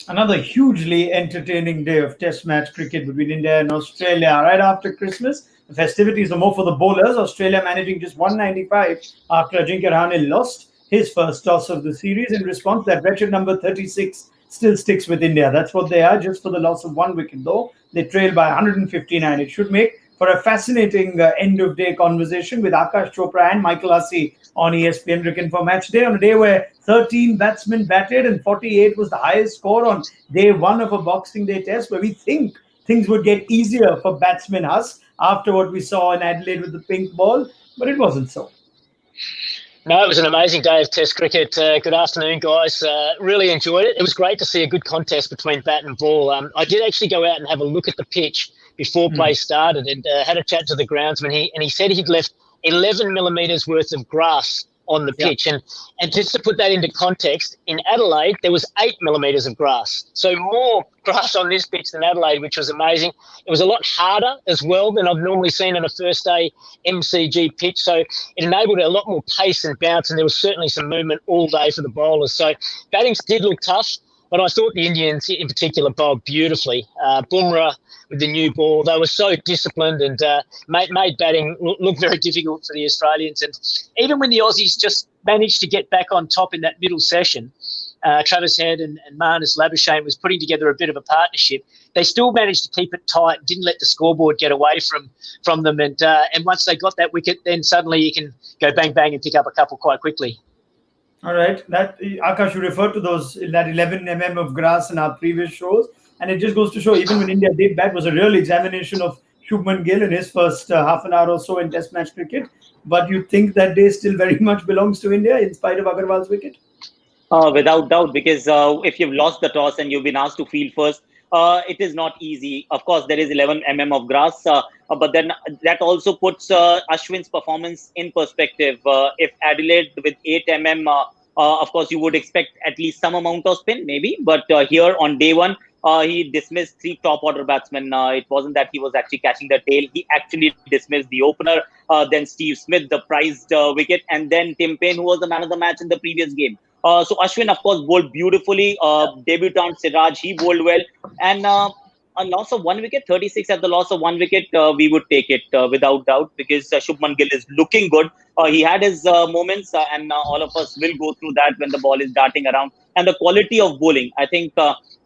Another hugely entertaining day of Test match cricket between India and Australia. Right after Christmas, the festivities are more for the bowlers. Australia managing just 195 after Ajinkya Rahane lost his first toss of the series. In response, that wretched number 36 still sticks with India. That's what they are, just for the loss of one wicket, though. They trail by 159. It should make for a fascinating end of day conversation with Akash Chopra and Michael Hussey on ESPN Cricket for Match Day, on a day where 13 batsmen batted and 48 was the highest score on day one of a Boxing Day test, where we think things would get easier for batsman Huss after what we saw in Adelaide with the pink ball, but it wasn't so. No, it was an amazing day of Test cricket. Good afternoon, guys. Really enjoyed it. It was great to see a good contest between bat and ball. I did actually go out and have a look at the pitch before play started, and had a chat to the groundsman. He said he'd left 11 millimetres worth of grass on the pitch. And just to put that into context, in Adelaide, there was 8 millimetres of grass. So more grass on this pitch than Adelaide, which was amazing. It was a lot harder as well than I've normally seen on a first day MCG pitch. So it enabled a lot more pace and bounce, and there was certainly some movement all day for the bowlers. So batting did look tough, but I thought the Indians in particular bowled beautifully. Bumrah with the new ball, they were so disciplined and made batting look very difficult for the Australians. And even when the Aussies just managed to get back on top in that middle session, Travis Head and Marnus Labuschagne was putting together a bit of a partnership. They still managed to keep it tight, didn't let the scoreboard get away from them. And once they got that wicket, then suddenly you can go bang, bang and pick up a couple quite quickly. All right. That Akash, you referred to that 11 mm of grass in our previous shows. And it just goes to show, even when India did bat, was a real examination of Shubman Gill in his first half an hour or so in Test match cricket. But you think that day still very much belongs to India in spite of Agarwal's wicket? Without doubt, because if you've lost the toss and you've been asked to field first, it is not easy. Of course, there is 11 mm of grass, but then that also puts Ashwin's performance in perspective. If Adelaide with 8 mm, of course, you would expect at least some amount of spin, maybe. But here on day one, he dismissed 3 top order batsmen. It wasn't that he was actually catching the tail. He actually dismissed the opener, then Steve Smith, the prized wicket, and then Tim Paine, who was the man of the match in the previous game. So Ashwin, of course, bowled beautifully. Debutant Siraj, he bowled well. And a loss of 1 wicket, 36 at the loss of 1 wicket, we would take it without doubt, because Shubman Gill is looking good. He had his moments, and all of us will go through that when the ball is darting around. And the quality of bowling, I think,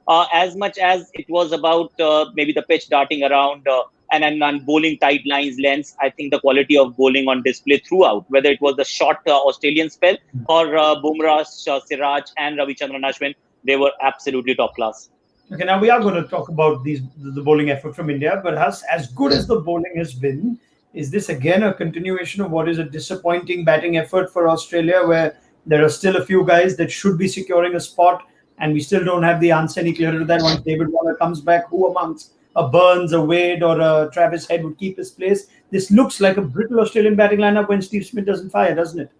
as much as it was about maybe the pitch darting around and bowling tight lines, lengths, I think the quality of bowling on display throughout, whether it was the short Australian spell or Bumrah, Siraj and Ravichandran Ashwin, they were absolutely top class. Okay, now we are going to talk about the bowling effort from India, but as good as the bowling has been, is this again a continuation of what is a disappointing batting effort for Australia, where there are still a few guys that should be securing a spot, and we still don't have the answer any clearer to that? Once David Warner comes back, who amongst a Burns, a Wade, or a Travis Head would keep his place? This looks like a brittle Australian batting lineup when Steve Smith doesn't fire, doesn't it?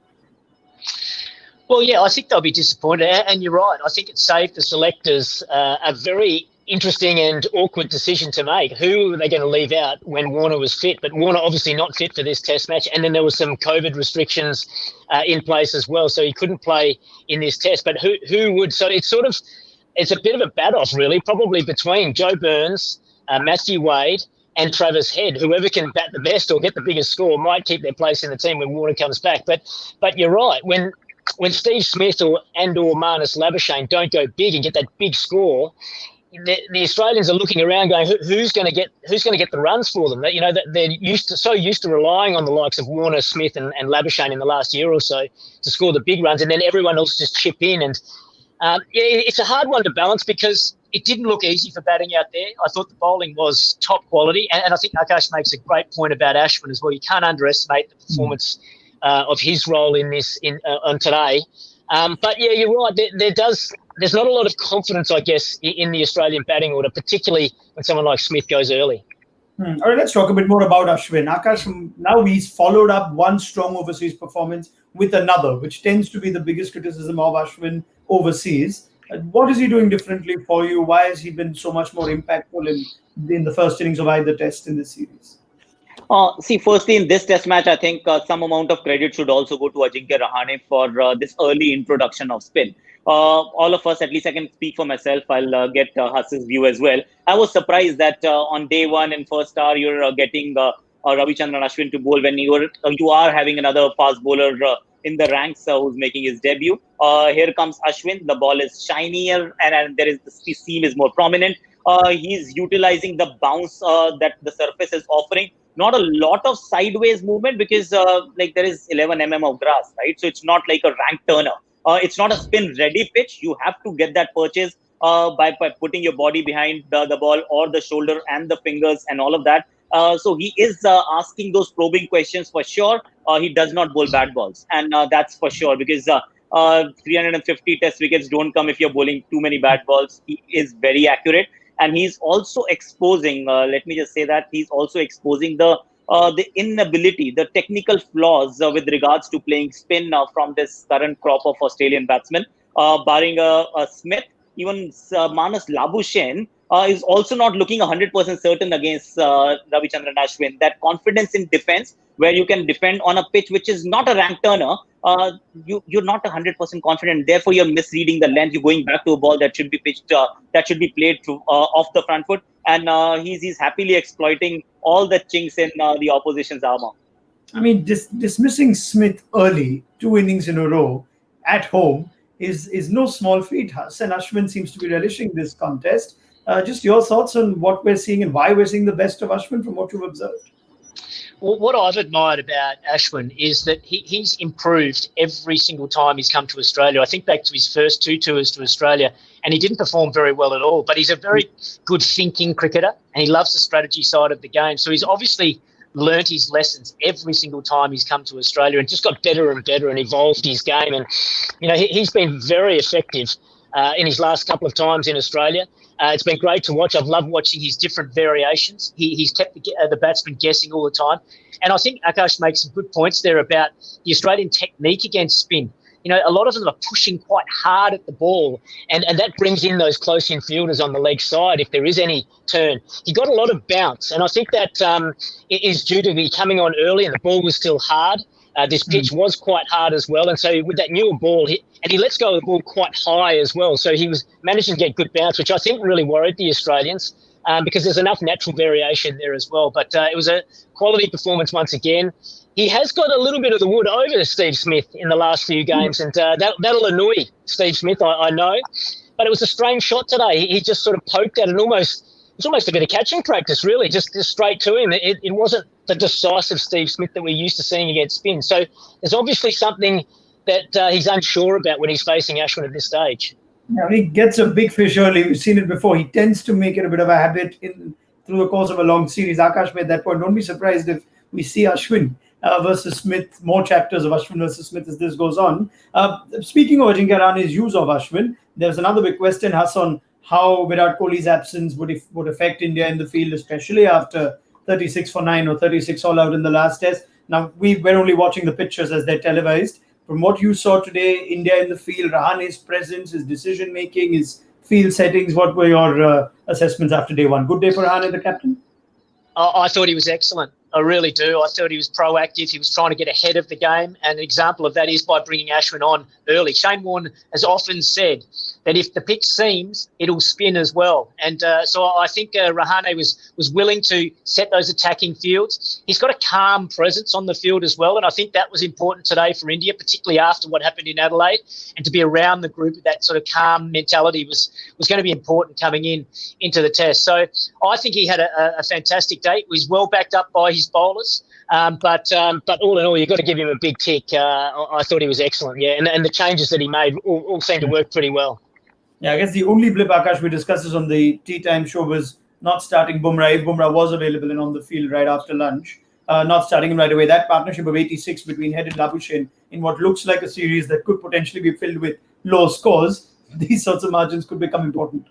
Well, yeah, I think they'll be disappointed, and you're right. I think it saved the selectors a very interesting and awkward decision to make. Who were they going to leave out when Warner was fit? But Warner obviously not fit for this Test match, and then there was some COVID restrictions in place as well, so he couldn't play in this Test. But who would? So it's a bit of a bat-off, really, probably between Joe Burns, Matthew Wade, and Travis Head. Whoever can bat the best or get the biggest score might keep their place in the team when Warner comes back. But you're right. When Steve Smith or Marnus Labuschagne don't go big and get that big score, the Australians are looking around going, who's going to get the runs for them? You know, that they're so used to relying on the likes of Warner, Smith, and Labuschagne in the last year or so to score the big runs, and then everyone else just chip in. And it's a hard one to balance, because it didn't look easy for batting out there. I thought the bowling was top quality, and I think Akash makes a great point about Ashwin as well. You can't underestimate the performance of his role in this on today. But yeah, you're right. There's not a lot of confidence, I guess, in the Australian batting order, particularly when someone like Smith goes early. All right, let's talk a bit more about Ashwin. Akash, now he's followed up one strong overseas performance with another, which tends to be the biggest criticism of Ashwin overseas. What is he doing differently for you? Why has he been so much more impactful in the first innings of either Test in this series? See, firstly, in this Test match, I think some amount of credit should also go to Ajinkya Rahane for this early introduction of spin. All of us, at least I can speak for myself, I'll get Has's view as well. I was surprised that on day one in first hour, you're getting Ravichandran Ashwin to bowl when you are having another fast bowler in the ranks who's making his debut. Here comes Ashwin. The ball is shinier and there is the seam is more prominent. He's utilizing the bounce that the surface is offering. Not a lot of sideways movement because like there is 11 of grass, right? So it's not like a rank turner. It's not a spin ready pitch. You have to get that purchase by putting your body behind the ball or the shoulder and the fingers and all of that. So he is asking those probing questions for sure. He does not bowl bad balls, and that's for sure because 350 test wickets don't come if you're bowling too many bad balls. He is very accurate, and he's also exposing. Let me just say that he's also exposing the inability, the technical flaws with regards to playing spin from this current crop of Australian batsmen, barring Smith. Even Manas Labuschagne is also not looking 100% certain against Ravichandran Ashwin. That confidence in defense, where you can defend on a pitch which is not a rank turner, you're not 100% confident. Therefore, you're misreading the length. You're going back to a ball that should be pitched, that should be played through off the front foot, and he's happily exploiting all the chinks in the opposition's armor. I mean, dismissing Smith early, 2 innings in a row at home, is no small feat. Hassan Ashwin seems to be relishing this contest. Just your thoughts on what we're seeing and why we're seeing the best of Ashwin from what you've observed. Well, what I've admired about Ashwin is that he's improved every single time he's come to Australia. I think back to his first 2 tours to Australia, and he didn't perform very well at all. But he's a very good thinking cricketer, and he loves the strategy side of the game. So he's obviously learnt his lessons every single time he's come to Australia and just got better and better and evolved his game. And, you know, he's been very effective in his last couple of times in Australia. It's been great to watch. I've loved watching his different variations. He's kept the batsman guessing all the time. And I think Akash makes some good points there about the Australian technique against spin. You know, a lot of them are pushing quite hard at the ball, and that brings in those close infielders on the leg side if there is any turn. He got a lot of bounce, and I think that it is due to be coming on early and the ball was still hard. This pitch was quite hard as well, and so with that newer ball, he lets go of the ball quite high as well. So he was managing to get good bounce, which I think really worried the Australians because there's enough natural variation there as well. But it was a quality performance once again. He has got a little bit of the wood over Steve Smith in the last few games, and that'll annoy Steve Smith, I know. But it was a strange shot today. He just sort of poked at it, it was almost a bit of catching practice, really, just straight to him. It wasn't the decisive Steve Smith that we're used to seeing against spin. So there's obviously something that he's unsure about when he's facing Ashwin at this stage. Yeah, when he gets a big fish early, we've seen it before. He tends to make it a bit of a habit through the course of a long series. Akash made that point. Don't be surprised if we see Ashwin versus Smith, more chapters of Ashwin versus Smith as this goes on. Speaking of Ajinkya Rahane's use of Ashwin, there's another big question, Hassan, how Virat Kohli's absence would affect India in the field, especially after 36 for 9 or 36 all out in the last test. Now, we're only watching the pictures as they're televised. From what you saw today, India in the field, Rahane's presence, his decision-making, his field settings, what were your assessments after day one? Good day for Rahane, the captain? I thought he was excellent. I really do. I thought he was proactive. He was trying to get ahead of the game. And an example of that is by bringing Ashwin on early. Shane Warne has often said that if the pitch seams, it'll spin as well. And so I think Rahane was willing to set those attacking fields. He's got a calm presence on the field as well. And I think that was important today for India, particularly after what happened in Adelaide. And to be around the group with that sort of calm mentality was going to be important coming into the test. So I think he had a fantastic day. He was well backed up by his bowlers. But all in all, you've got to give him a big tick. I thought he was excellent, yeah. And the changes that he made all seemed to work pretty well. Yeah, I guess the only blip, Akash, we discussed this on the tea time show was not starting Bumrah. If Bumrah was available and on the field right after lunch, not starting him right away. That partnership of 86 between Head and Labuschagne in what looks like a series that could potentially be filled with low scores, these sorts of margins could become important.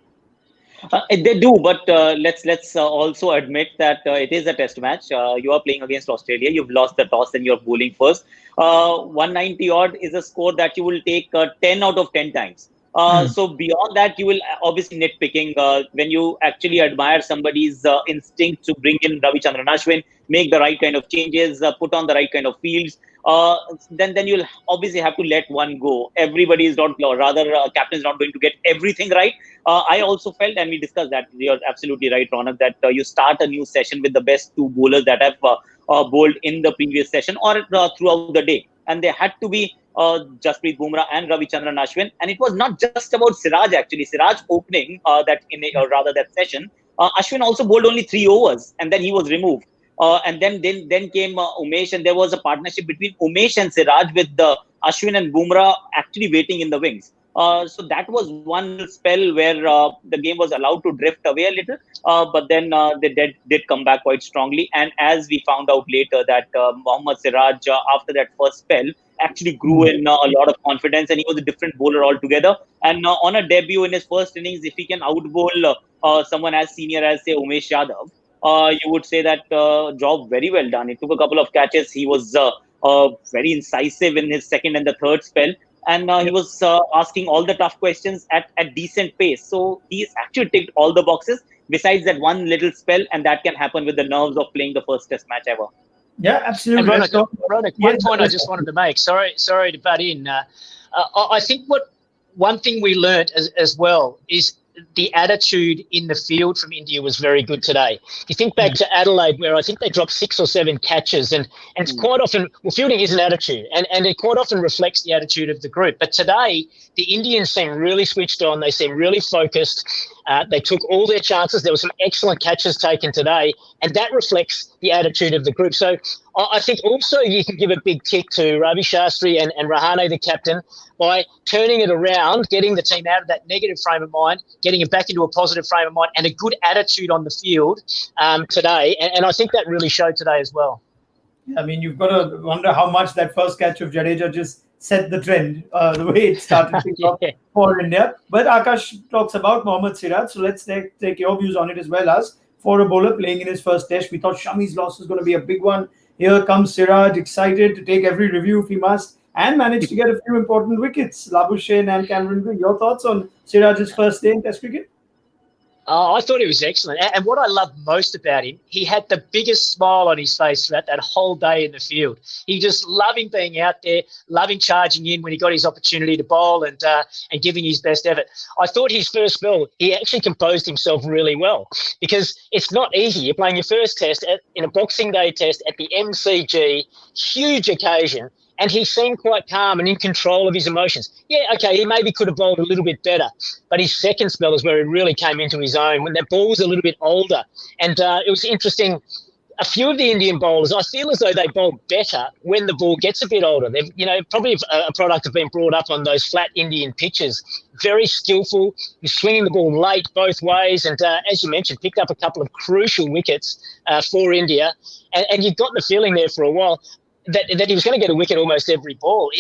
They do, but let's also admit that it is a test match. You are playing against Australia. You've lost the toss and you're bowling first. 190 odd is a score that you will take 10 out of 10 times. So beyond that, you will obviously nitpicking when you actually admire somebody's instinct to bring in Ravichandran Ashwin, make the right kind of changes, put on the right kind of fields. Then you'll obviously have to let one go. Everybody is not, or rather, captain is not going to get everything right. I also felt, and we discussed that, you're absolutely right, Ronak, that you start a new session with the best two bowlers that have bowled in the previous session or throughout the day. And they had to be Jasprit Bumrah and Ravichandran Ashwin. And it was not just about Siraj, actually. Siraj opening that session. Ashwin also bowled only 3 overs and then he was removed. And then came Umesh, and there was a partnership between Umesh and Siraj with Ashwin and Bumrah actually waiting in the wings. So that was one spell where the game was allowed to drift away a little, but then they did come back quite strongly. And as we found out later that Mohammad Siraj, after that first spell, actually grew in a lot of confidence, and he was a different bowler altogether. And on a debut in his first innings, if he can outbowl someone as senior as, say, Umesh Yadav, you would say that job very well done. He took a couple of catches. He was very incisive in his second and the third spell. And he was asking all the tough questions at decent pace. So he's actually ticked all the boxes besides that one little spell, and that can happen with the nerves of playing the first test match ever. Yeah, absolutely. Ronak, one point I just wanted to make. Sorry to butt in. I think one thing we learnt as well is the attitude in the field from India was very good today. You think back to Adelaide, where I think they dropped 6 or 7 catches, and it's quite often, fielding is an attitude, and it quite often reflects the attitude of the group. But today, the Indians seem really switched on. They seem really focused. They took all their chances. There were some excellent catches taken today, and that reflects the attitude of the group. So I think also you can give a big tick to Ravi Shastri and Rahane, the captain, by turning it around, getting the team out of that negative frame of mind, getting it back into a positive frame of mind, and a good attitude on the field today. And I think that really showed today as well. I mean, you've got to wonder how much that first catch of Jadeja just set the trend, the way it started for India. But Akash talks about Mohammad Siraj, so let's take your views on it as well. As for a bowler playing in his first test, we thought Shami's loss was going to be a big one. Here comes Siraj, excited to take every review if he must, and managed to get a few important wickets. Labuschagne and Cameron Green, your thoughts on Siraj's first day in Test cricket? I thought he was excellent. And what I loved most about him, he had the biggest smile on his face throughout that whole day in the field. He just loving being out there, loving charging in when he got his opportunity to bowl and giving his best effort. I thought his first spell, he actually composed himself really well, because it's not easy. You're playing your first test in a Boxing Day test at the MCG, huge occasion. And he seemed quite calm and in control of his emotions. Yeah, okay, he maybe could have bowled a little bit better, but his second spell is where he really came into his own, when that ball was a little bit older. And it was interesting, a few of the Indian bowlers, I feel as though they bowl better when the ball gets a bit older. They've, probably a product of being brought up on those flat Indian pitches. Very skillful, swinging the ball late both ways, and as you mentioned, picked up a couple of crucial wickets for India. And you got the feeling there for a while that he was going to get a wicket almost every ball.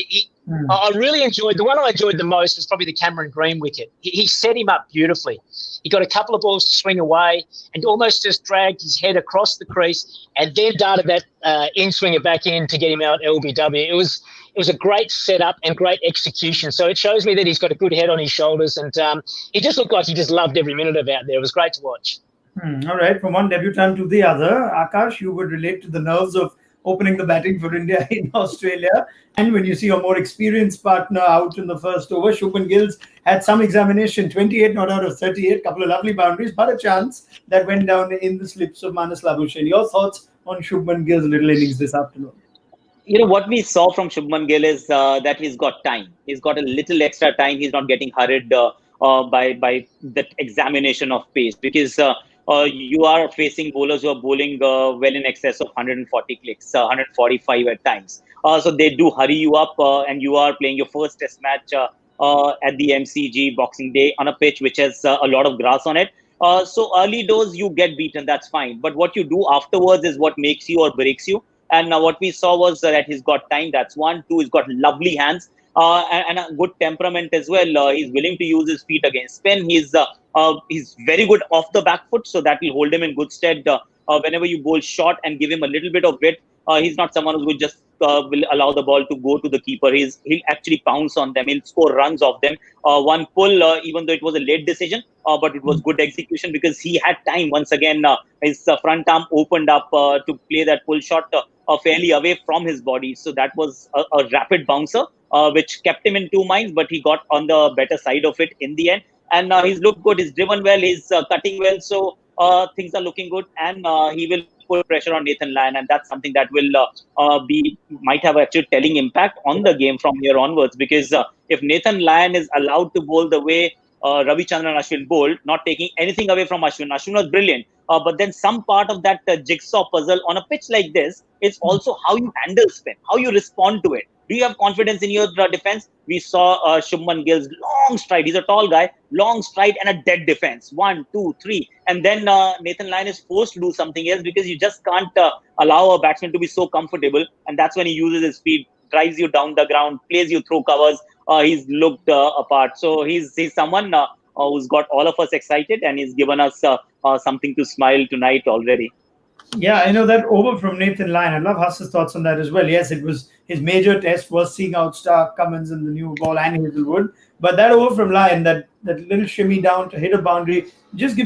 I really enjoyed, the one I enjoyed the most was probably the Cameron Green wicket. He set him up beautifully. He got a couple of balls to swing away and almost just dragged his head across the crease and then darted that in-swinger back in to get him out LBW. It was a great setup and great execution. So it shows me that he's got a good head on his shoulders, and he just looked like he just loved every minute of out there. It was great to watch. All right, from one debutant to the other, Akash, you would relate to the nerves of opening the batting for India in Australia. And when you see a more experienced partner out in the first over, Shubman Gill's had some examination, 28 not out of 38, couple of lovely boundaries, but a chance that went down in the slips of Manas Labuschagne. Your thoughts on Shubman Gill's little innings this afternoon? What we saw from Shubman Gill is that he's got time. He's got a little extra time. He's not getting hurried by that examination of pace, because you are facing bowlers who are bowling well in excess of 140 clicks, 145 at times. So they do hurry you up, and you are playing your first test match at the MCG Boxing Day on a pitch which has a lot of grass on it. So early doors, you get beaten, that's fine. But what you do afterwards is what makes you or breaks you. And what we saw was that he's got time, that's one. Two, he's got lovely hands and a good temperament as well. He's willing to use his feet against spin. He's very good off the back foot, so that will hold him in good stead whenever you bowl short and give him a little bit of width. He's not someone who just will allow the ball to go to the keeper. He'll actually pounce on them. He'll score runs off them. One pull, even though it was a late decision, but it was good execution because he had time. Once again, his front arm opened up to play that pull shot fairly away from his body. So that was a rapid bouncer, which kept him in two minds, but he got on the better side of it in the end. And he's looked good. He's driven well. He's cutting well. So things are looking good. And he will put pressure on Nathan Lyon. And that's something that will might have actually telling impact on the game from here onwards. Because if Nathan Lyon is allowed to bowl the way Ravichandran Ashwin bowled, not taking anything away from Ashwin. Ashwin was brilliant. But then some part of that jigsaw puzzle on a pitch like this is also how you handle spin, how you respond to it. Do you have confidence in your defense? We saw Shubman Gill's long stride. He's a tall guy, long stride and a dead defense. 1, 2, 3. And then Nathan Lyon is forced to do something else because you just can't allow a batsman to be so comfortable. And that's when he uses his speed, drives you down the ground, plays you through covers. He's looked apart. So he's someone who's got all of us excited, and he's given us something to smile tonight already. Yeah, I know that over from Nathan Lyon. I love Hass's thoughts on that as well. Yes, it was his major test was seeing out Stark, Cummins, and the new ball and Hazelwood. But that over from Lyon, that little shimmy down to hit a boundary, just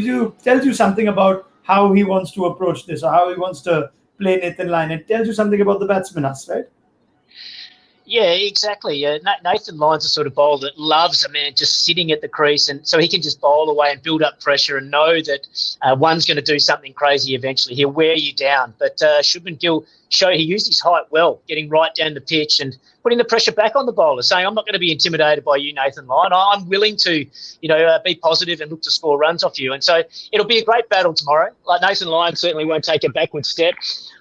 tells you something about how he wants to approach this or how he wants to play Nathan Lyon. It tells you something about the batsman, Hass, right? Yeah, exactly. Nathan Lyon's the sort of bowler that loves a man just sitting at the crease, and so he can just bowl away and build up pressure and know that one's going to do something crazy eventually. He'll wear you down. But Shubman Gill he used his height well, getting right down the pitch and putting the pressure back on the bowler, saying, I'm not going to be intimidated by you, Nathan Lyon. I'm willing to, be positive and look to score runs off you. And so it'll be a great battle tomorrow. Like Nathan Lyon certainly won't take a backward step.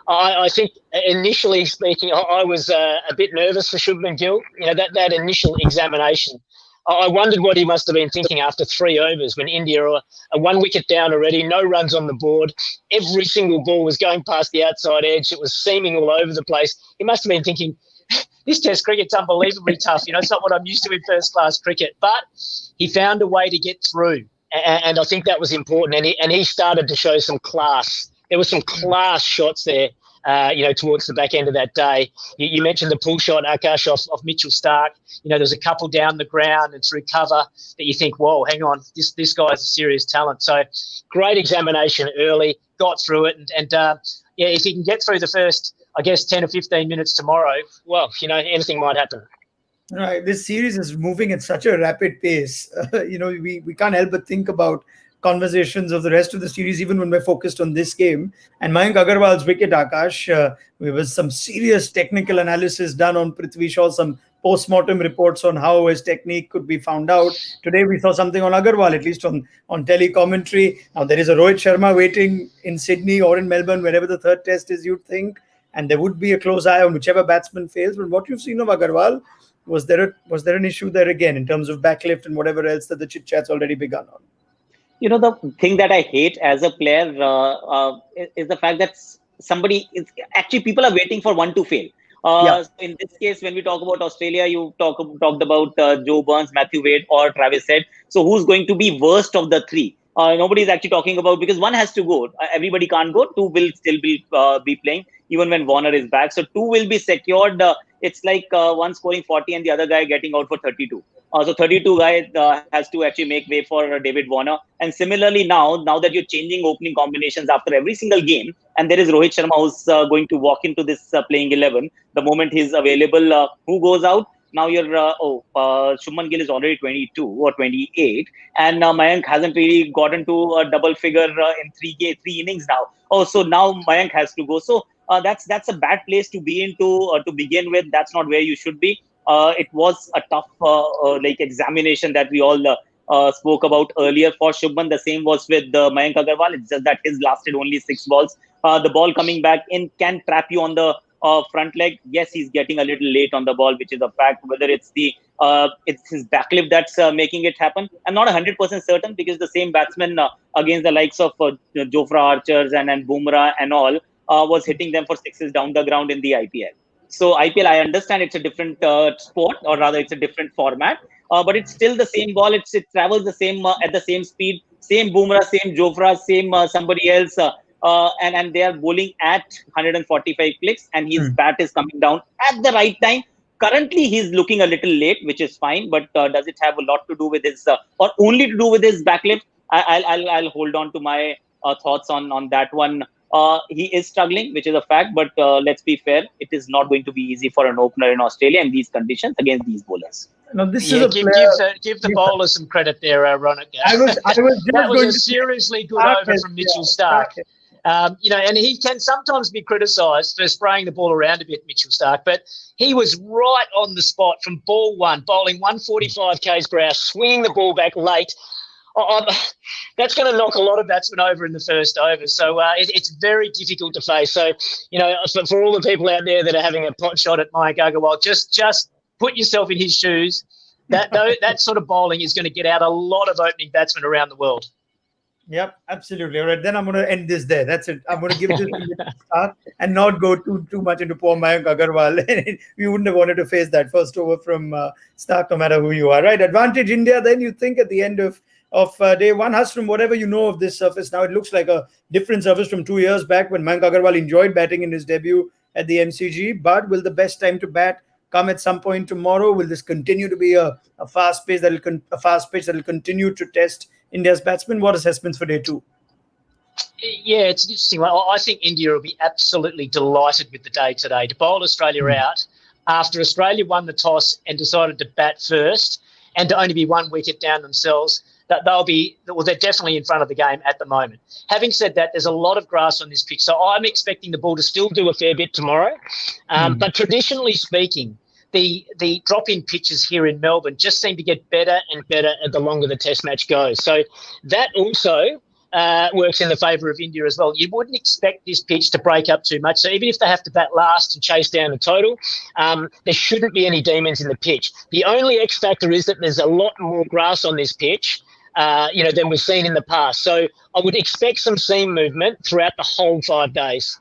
I think initially speaking, I was a bit nervous for Shubman Gill. That initial examination. I wondered what he must have been thinking after 3 overs when India are 1 wicket down already, no runs on the board. Every single ball was going past the outside edge. It was seaming all over the place. He must have been thinking, this Test cricket's unbelievably tough. It's not what I'm used to in first-class cricket. But he found a way to get through, and I think that was important. And he started to show some class. There were some class shots there. Towards the back end of that day. You mentioned the pull shot, Akash, off Mitchell Stark. There's a couple down the ground and through cover that you think, whoa, hang on, this guy's a serious talent. So great examination early, got through it. And if he can get through the first, 10 or 15 minutes tomorrow, well, anything might happen. Right. This series is moving at such a rapid pace. We can't help but think about conversations of the rest of the series, even when we're focused on this game. And Mayank Agarwal's wicket, Akash, there was some serious technical analysis done on Prithvi Shaw, some post-mortem reports on how his technique could be found out. Today we saw something on Agarwal, at least on tele-commentary. Now there is a Rohit Sharma waiting in Sydney or in Melbourne, wherever the third test is, you'd think. And there would be a close eye on whichever batsman fails. But what you've seen of Agarwal, was there an issue there again in terms of backlift and whatever else that the chit-chat's already begun on? The thing that I hate as a player is the fact that people are waiting for one to fail. So in this case, when we talk about Australia, you talked about Joe Burns, Matthew Wade, or Travis Head. So who's going to be worst of the three? Nobody's actually talking about, because one has to go. Everybody can't go. Two will still be playing even when Warner is back. So two will be secured. It's like one scoring 40 and the other guy getting out for 32. So 32 guy has to actually make way for David Warner. And similarly now that you're changing opening combinations after every single game, and there is Rohit Sharma who's going to walk into this playing 11 the moment he's available. Who goes out? Now you're Shubman Gill is already 22 or 28, and Mayank hasn't really gotten to a double figure in three innings now. So now Mayank has to go. So that's a bad place to be into to begin with. That's not where you should be. It was a tough examination that we all spoke about earlier for Shubman. The same was with Mayank Agarwal. It's just that his lasted only 6 balls. The ball coming back in can trap you on the front leg. Yes, he's getting a little late on the ball, which is a fact. Whether it's it's his backlift that's making it happen, I'm not 100% certain, because the same batsman against the likes of Jofra Archers and Bumrah and all was hitting them for 6s down the ground in the IPL. So IPL, I understand it's a different sport, or rather it's a different format, but it's still the same ball. It travels the same at the same speed, same Bumrah, same Jofra, same somebody else and they are bowling at 145 clicks, and his bat is coming down at the right time. Currently, he's looking a little late, which is fine, but does it have a lot to do with his, or only to do with his backlip? I'll hold on to my thoughts on that one. He is struggling, which is a fact, but let's be fair, it is not going to be easy for an opener in Australia in these conditions against these bowlers. Now, this Yeah, is a player. give the bowler some credit there, Ronak. I was just That was going a to seriously good Stark over is- from Mitchell yeah, Stark. Stark is- And he can sometimes be criticised for spraying the ball around a bit, Mitchell Stark, but he was right on the spot from ball one, bowling 145 k's per hour, swinging the ball back late. That's going to knock a lot of batsmen over in the first over. So it's very difficult to face. So, for all the people out there that are having a pot shot at Mayank Agarwal, just put yourself in his shoes. That sort of bowling is going to get out a lot of opening batsmen around the world. Yep, absolutely. All right, then I'm going to end this there. That's it. I'm going to give this to Stark and not go too much into poor Mayank Agarwal. We wouldn't have wanted to face that first over from Stark, no matter who you are. Right, advantage India. Then you think at the end of day one, Hasram, whatever you know of this surface now, it looks like a different surface from 2 years back when Mayank Agarwal enjoyed batting in his debut at the MCG. But will the best time to bat come at some point tomorrow? Will this continue to be a fast pitch that will continue to test India's batsmen? What assessments for day two? Yeah, it's an interesting one. I think India will be absolutely delighted with the day today to bowl Australia out after Australia won the toss and decided to bat first and to only be 1 wicket down themselves. They're definitely in front of the game at the moment. Having said that, there's a lot of grass on this pitch, so I'm expecting the ball to still do a fair bit tomorrow. But traditionally speaking, the drop-in pitches here in Melbourne just seem to get better and better the longer the Test match goes. So that also works in the favour of India as well. You wouldn't expect this pitch to break up too much. So even if they have to bat last and chase down the total, there shouldn't be any demons in the pitch. The only X factor is that there's a lot more grass on this pitch, than we've seen in the past. So I would expect some seam movement throughout the whole 5 days.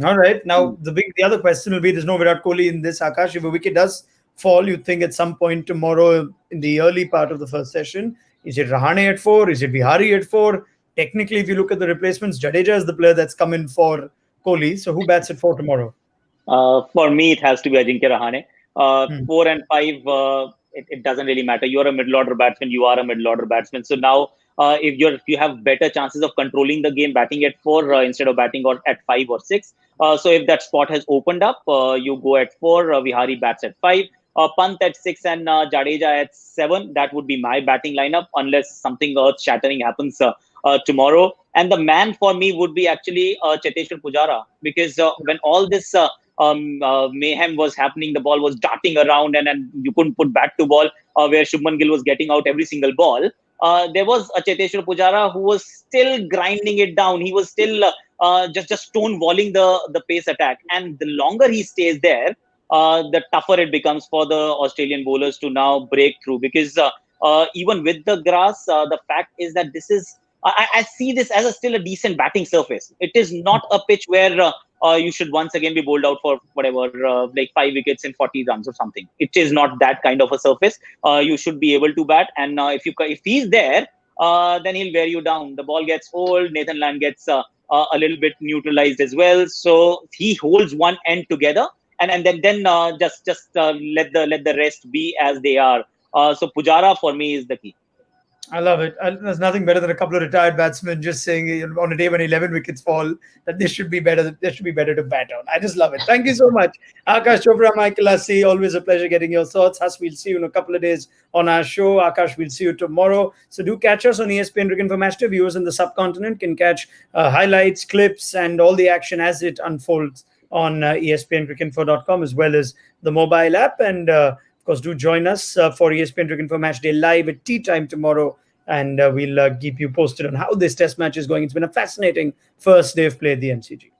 All right. Now, the other question will be, there's no Virat Kohli in this, Akash. If a wicket does fall, you think at some point tomorrow in the early part of the first session, is it Rahane at 4? Is it Vihari at 4? Technically, if you look at the replacements, Jadeja is the player that's come in for Kohli. So who bats at 4 tomorrow? For me, it has to be Ajinkya Rahane. 4 and 5, it doesn't really matter. You're a middle order batsman. You are a middle order batsman. So now, if you have better chances of controlling the game, batting at 4 instead of batting at 5 or 6. So if that spot has opened up, you go at 4. Vihari bats at 5. Pant at 6 and Jadeja at 7. That would be my batting lineup unless something earth-shattering happens tomorrow. And the man for me would be actually Cheteshwar Pujara, because when all this mayhem was happening, the ball was darting around and you couldn't put bat to ball, where Shubman Gill was getting out every single ball. There was a Cheteshwar Pujara who was still grinding it down. He was still just stonewalling the pace attack. And the longer he stays there, the tougher it becomes for the Australian bowlers to now break through. Because even with the grass, the fact is that this is, I see this as still a decent batting surface. It is not a pitch where you should once again be bowled out for like 5 wickets in 40 runs or something. It is not that kind of a surface. You should be able to bat, and if he's there, then he'll wear you down. The ball gets old. Nathan Land gets a little bit neutralized as well. So he holds one end together, and then just let the rest be as they are. So Pujara for me is the key. I love it. There's nothing better than a couple of retired batsmen just saying on a day when 11 wickets fall that this should be better. There should be better to bat on. I just love it. Thank you so much, Akash Chopra, Michael Lassie. Always a pleasure getting your thoughts. Has, we'll see you in a couple of days on our show. Akash, we'll see you tomorrow. So do catch us on ESPN Cricket for Matchday. Viewers in the subcontinent can catch highlights, clips, and all the action as it unfolds on ESPNcricinfo.com as well as the mobile app. And of course, do join us for ESPN Cricket for Matchday live at tea time tomorrow. And we'll keep you posted on how this test match is going. It's been a fascinating first day of play at the MCG.